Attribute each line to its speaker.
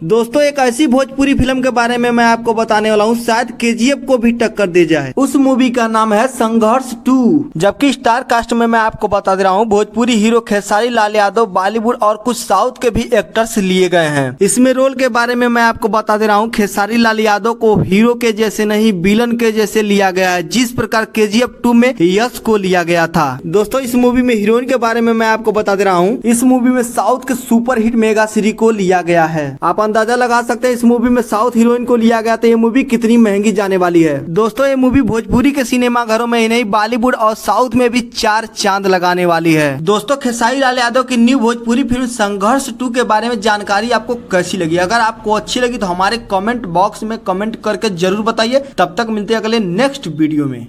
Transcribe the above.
Speaker 1: दोस्तों एक ऐसी भोजपुरी फिल्म के बारे में मैं आपको बताने वाला हूँ शायद केजीएफ को भी टक्कर दे जाए। उस मूवी का नाम है संघर्ष 2। जबकि स्टार कास्ट में मैं आपको बता दे रहा हूँ भोजपुरी हीरो खेसारी लाल यादव, बॉलीवुड और कुछ साउथ के भी एक्टर्स लिए गए हैं। इसमें रोल के बारे में मैं आपको बता दे रहा हूँ खेसारी लाल यादव को हीरो के जैसे नहीं विलन के जैसे लिया गया है, जिस प्रकार केजीएफ 2 में यश को लिया गया था। दोस्तों इस मूवी में हीरोइन के बारे में मैं आपको बता दे रहा हूँ, इस मूवी में साउथ के सुपर हिट मेगा श्री को लिया गया है। आप अंदाजा लगा सकते हैं इस मूवी में साउथ हीरोइन को लिया गया तो ये मूवी कितनी महंगी जाने वाली है। दोस्तों ये मूवी भोजपुरी के सिनेमा घरों में ही नहीं बॉलीवुड और साउथ में भी 4 चांद लगाने वाली है। दोस्तों खेसारी लाल यादव की न्यू भोजपुरी फिल्म संघर्ष 2 के बारे में जानकारी आपको कैसी लगी? अगर आपको अच्छी लगी तो हमारे कमेंट बॉक्स में कमेंट करके जरूर बताइए। तब तक मिलते हैं अगले नेक्स्ट वीडियो में।